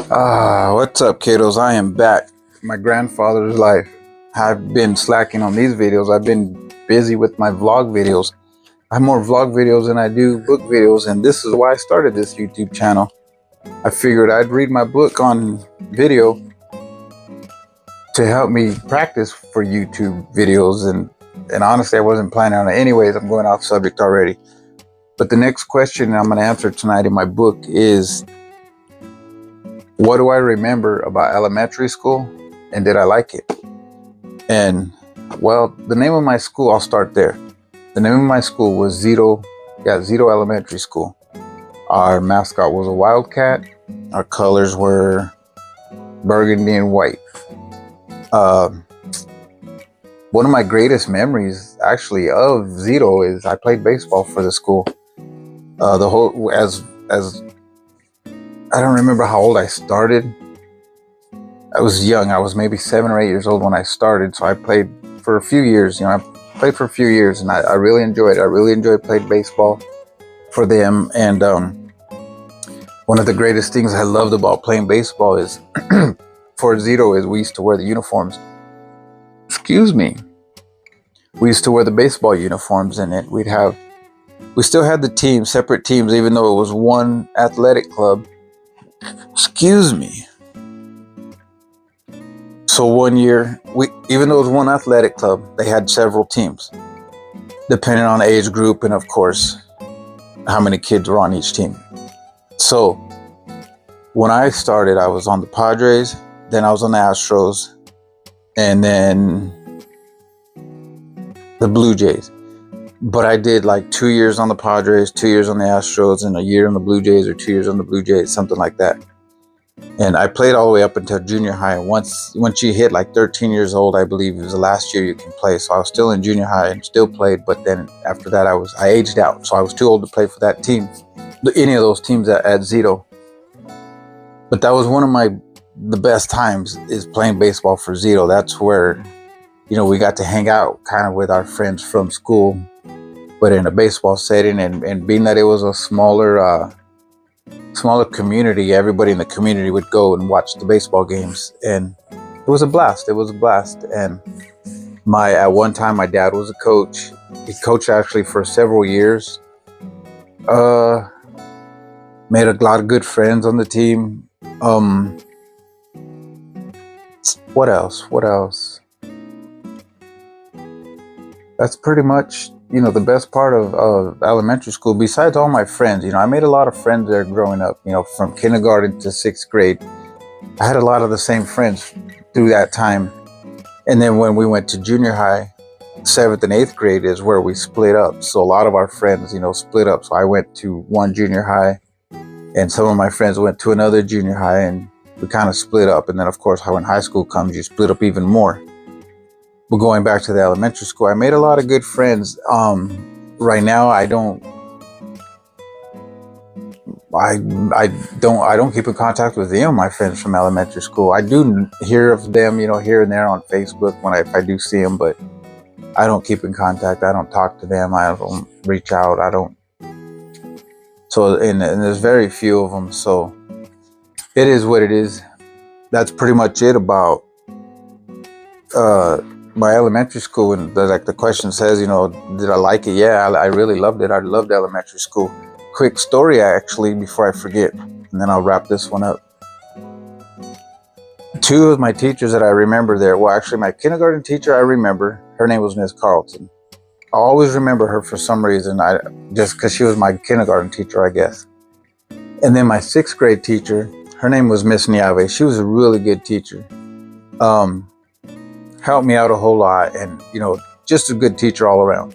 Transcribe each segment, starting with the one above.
What's up, kiddos? I am back. My grandfather's life. I've been slacking on these videos. I've been busy with my vlog videos. I have more vlog videos than I do book videos, and this is why I started this YouTube channel. I figured I'd read my book on video to help me practice for YouTube videos, and honestly, I wasn't planning on it anyways. I'm going off subject already. But the next question I'm going to answer tonight in my book is, what do I remember about elementary school, and did I like it? And well, the name of my school, I'll start there. The name of my school was Zito, Zito Elementary School. Our mascot was a wildcat. Our colors were burgundy and white. One of my greatest memories actually of Zito is I played baseball for the school. As I don't remember how old I started. I was young. I was maybe 7 or 8 years old when I started. So I played for a few years. I played for a few years, and I really enjoyed it. I really enjoyed playing baseball for them. And one of the greatest things I loved about playing baseball is for Zito is we used to wear the uniforms. Excuse me. We used to wear the baseball uniforms, and we still had the teams, separate teams, even though it was one athletic club. Excuse me. So one year, even though it was one athletic club, they had several teams, depending on age group and, of course, how many kids were on each team. So when I started, I was on the Padres, then I was on the Astros, and then the Blue Jays. But I did like 2 years on the Padres, 2 years on the Astros, and a year on the Blue Jays, or 2 years on the Blue Jays, something like that. And I played all the way up until junior high. Once you hit like 13 years old, I believe it was the last year you can play. So I was still in junior high and still played. But then after that, I aged out. So I was too old to play for that team, any of those teams at Zito. But that was one of the best times, is playing baseball for Zito. That's where, we got to hang out kind of with our friends from school, but in a baseball setting, and being that it was a smaller community, everybody in the community would go and watch the baseball games, and it was a blast. And at one time, my dad was a coach. He coached actually for several years. Made a lot of good friends on the team. What else? That's pretty much the best part of elementary school, besides all my friends. I made a lot of friends there growing up, from kindergarten to 6th grade. I had a lot of the same friends through that time. And then when we went to junior high, 7th and 8th grade is where we split up. So a lot of our friends, split up. So I went to one junior high, and some of my friends went to another junior high, and we kind of split up. And then, of course, when high school comes, you split up even more. But going back to the elementary school, I made a lot of good friends. Right now, I don't keep in contact with any of my friends from elementary school. I do hear of them, here and there on Facebook if I do see them, but I don't keep in contact. I don't talk to them. I don't reach out. I don't. So, and there's very few of them. So it is what it is. That's pretty much it about my elementary school. And the question says, did I like it? Yeah, I really loved it. I loved elementary school. Quick story, actually, before I forget, and then I'll wrap this one up. 2 of my teachers that I remember there, well, actually, my kindergarten teacher, I remember. Her name was Miss Carlton. I always remember her for some reason, just because she was my kindergarten teacher, I guess. And then my 6th grade teacher, her name was Miss Niave. She was a really good teacher. Helped me out a whole lot, and just a good teacher all around.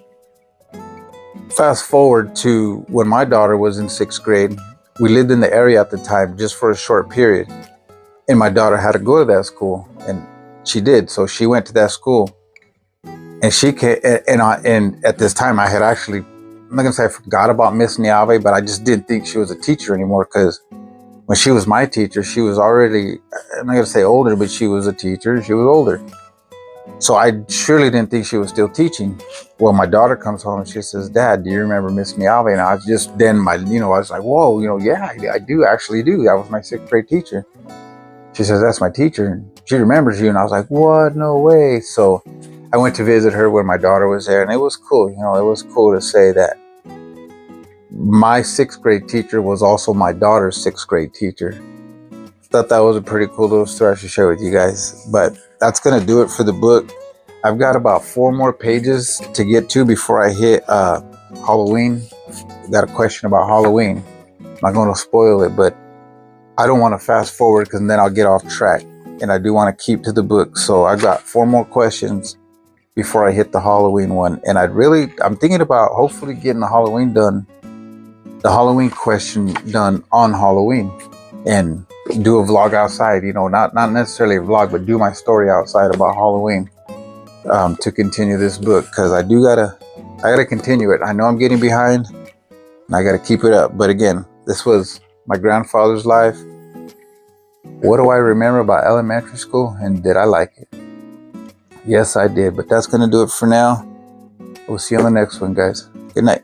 Fast forward to when my daughter was in 6th grade. We lived in the area at the time just for a short period, and my daughter had to go to that school, and she did. So she went to that school, and she came, and at this time I had actually, I'm not gonna say I forgot about Miss Niave, but I just didn't think she was a teacher anymore, because when she was my teacher, she was already, I'm not gonna say older, but she was a teacher. She was older. So I surely didn't think she was still teaching. Well, my daughter comes home and she says, "Dad, do you remember Miss Miave?" And I was like, whoa, yeah, I do actually do. That was my 6th grade teacher. She says, that's my teacher. And she remembers you. And I was like, what? No way. So I went to visit her when my daughter was there. And it was cool. You know, it was cool to say that my 6th grade teacher was also my daughter's 6th grade teacher. Thought that was a pretty cool little story I should share with you guys. But that's going to do it for the book. I've got about 4 more pages to get to before I hit Halloween. Got a question about Halloween. I'm not going to spoil it, but I don't want to fast forward because then I'll get off track. And I do want to keep to the book. So I got 4 more questions before I hit the Halloween one. And I'm thinking about hopefully getting the Halloween question done on Halloween. And do a vlog outside, you know, not necessarily a vlog, but do my story outside about Halloween to continue this book, because I gotta continue it. I know I'm getting behind and I gotta keep it up. But again, this was my grandfather's life. What do I remember about elementary school, and did I like it? Yes, I did. But that's gonna do it for now. We'll see you on the next one, guys. Good night.